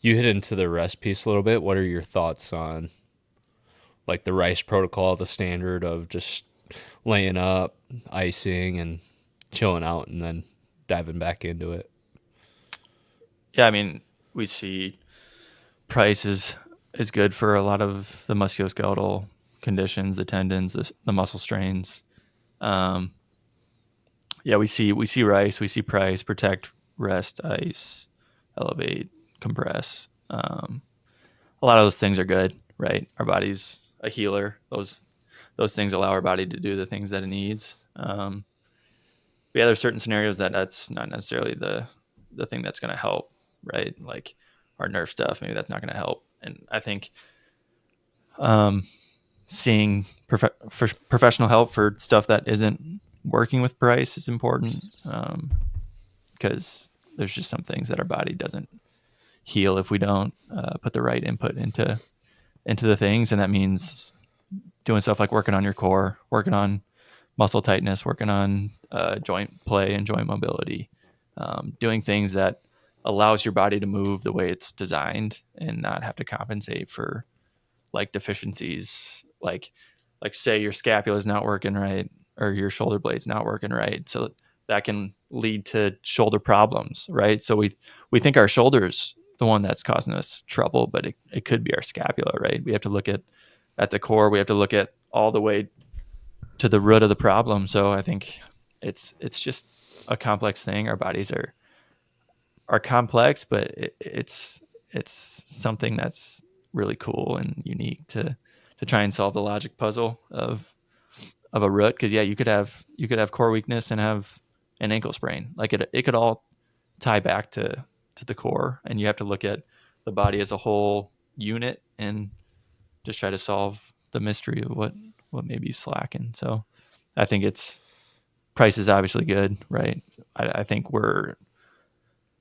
You hit into the rest piece a little bit. What are your thoughts on like the rice protocol, the standard of just laying up, icing, and chilling out, and then diving back into it? Yeah, I mean, we see price is good for a lot of the musculoskeletal conditions, the tendons, the muscle strains. Um, yeah, we see rice, we see price, protect, rest, ice, elevate, compress. A lot of those things are good, right? Our body's a healer. Those things allow our body to do the things that it needs. But yeah, there's certain scenarios that's not necessarily the thing that's going to help, right? Like our nerve stuff, maybe that's not going to help. And I think um, seeing professional help for stuff that isn't working with price is important, because there's just some things that our body doesn't heal if we don't put the right input into the things, and that means doing stuff like working on your core, working on muscle tightness, working on joint play and joint mobility, doing things that allows your body to move the way it's designed and not have to compensate for like deficiencies, like say your scapula is not working right or your shoulder blade's not working right, so that can lead to shoulder problems, right? So we think our shoulders the one that's causing us trouble, but it could be our scapula, right? We have to look at the core, we have to look at all the way to the root of the problem. So I think it's just a complex thing. Our bodies are complex, but it's something that's really cool and unique to try and solve the logic puzzle of a root. Because yeah, you could have core weakness and have an ankle sprain. Like it could all tie back to the core, and you have to look at the body as a whole unit and just try to solve the mystery of what may be slacking. So I think it's price is obviously good, right? I think we're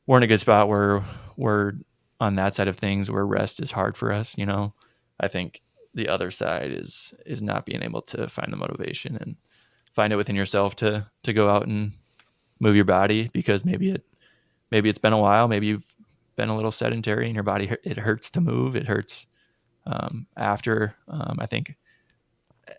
in a good spot where we're on that side of things where rest is hard for us. I think the other side is not being able to find the motivation and find it within yourself to go out and move your body, because maybe it's been a while, maybe you've been a little sedentary and your body, it hurts to move, it hurts after. I think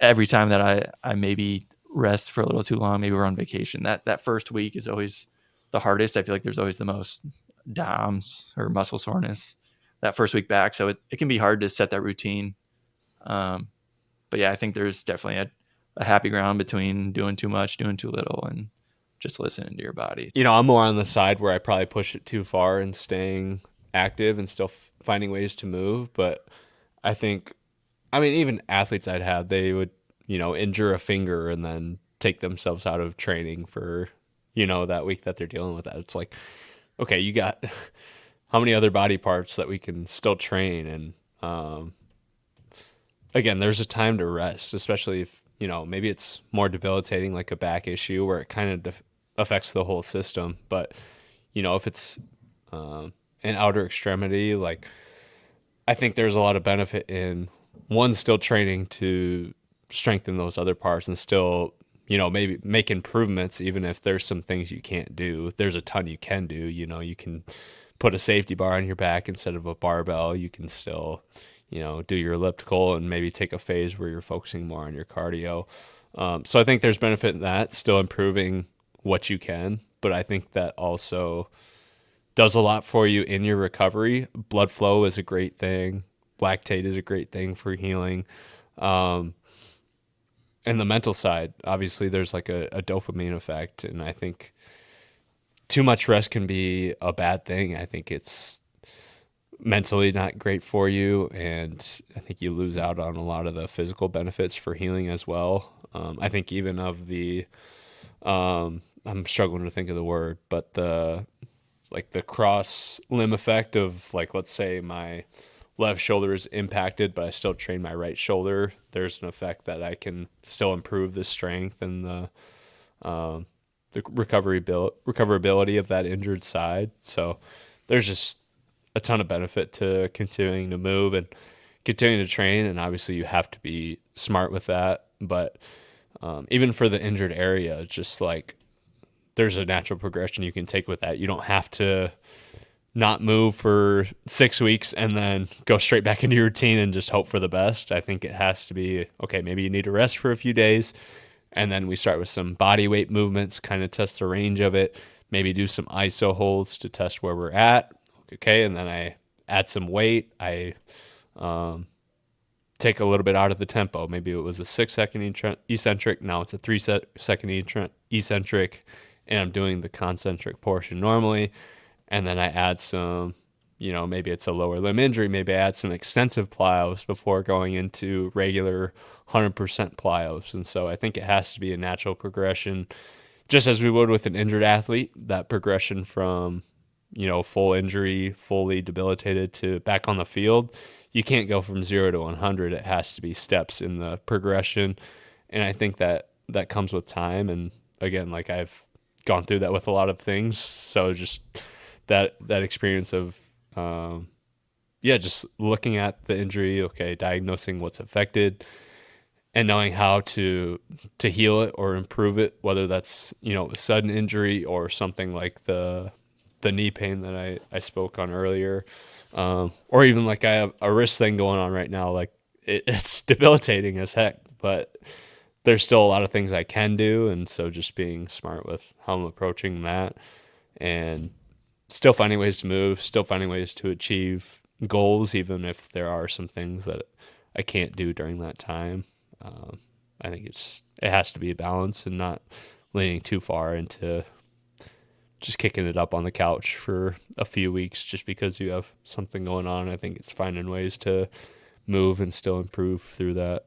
every time that I maybe rest for a little too long, maybe we're on vacation, that first week is always the hardest. I feel like there's always the most DOMS or muscle soreness that first week back. So it can be hard to set that routine. Um, but yeah, I think there's definitely a happy ground between doing too much, doing too little, and just listening to your body. I'm more on the side where I probably push it too far and staying active and still finding ways to move. But I think, I mean, even athletes I'd have, they would, injure a finger and then take themselves out of training for, that week that they're dealing with that. It's like, okay, you got how many other body parts that we can still train? And again, there's a time to rest, especially if, maybe it's more debilitating, like a back issue where it kind of affects the whole system. But, if it's an outer extremity, like I think there's a lot of benefit in one still training to strengthen those other parts and still, maybe make improvements, even if there's some things you can't do. There's a ton you can do. You can put a safety bar on your back instead of a barbell. You can still, do your elliptical and maybe take a phase where you're focusing more on your cardio. So I think there's benefit in that, still improving what you can. But I think that also does a lot for you in your recovery. Blood flow is a great thing. Lactate is a great thing for healing. Um, and the mental side, obviously, there's like a dopamine effect. And I think too much rest can be a bad thing. I think it's mentally not great for you. And I think you lose out on a lot of the physical benefits for healing as well. I think even of I'm struggling to think of the word, but the cross limb effect of, like, let's say my left shoulder is impacted, but I still train my right shoulder. There's an effect that I can still improve the strength and the recoverability of that injured side. So there's just a ton of benefit to continuing to move and continuing to train. And obviously you have to be smart with that. But even for the injured area, just like there's a natural progression you can take with that. You don't have to not move for 6 weeks and then go straight back into your routine and just hope for the best. I think it has to be okay, maybe you need to rest for a few days. And then we start with some body weight movements, kind of test the range of it, maybe do some ISO holds to test where we're at. Okay. And then I add some weight. I take a little bit out of the tempo. Maybe it was a 6 second eccentric. Now it's a 3 second eccentric. And I'm doing the concentric portion normally. And then I add some, maybe it's a lower limb injury. Maybe I add some extensive plyos before going into regular 100% plyos. And so I think it has to be a natural progression, just as we would with an injured athlete, that progression from, full injury, fully debilitated to back on the field. You can't go from 0 to 100. It has to be steps in the progression. And I think that comes with time. And again, like I've gone through that with a lot of things. So just that experience of just looking at the injury, okay, diagnosing what's affected and knowing how to heal it or improve it, whether that's a sudden injury or something like the knee pain that I spoke on earlier, or even like I have a wrist thing going on right now. Like it's debilitating as heck, but there's still a lot of things I can do, and so just being smart with how I'm approaching that and still finding ways to move, still finding ways to achieve goals, even if there are some things that I can't do during that time. I think it has to be a balance and not leaning too far into just kicking it up on the couch for a few weeks just because you have something going on. I think it's finding ways to move and still improve through that.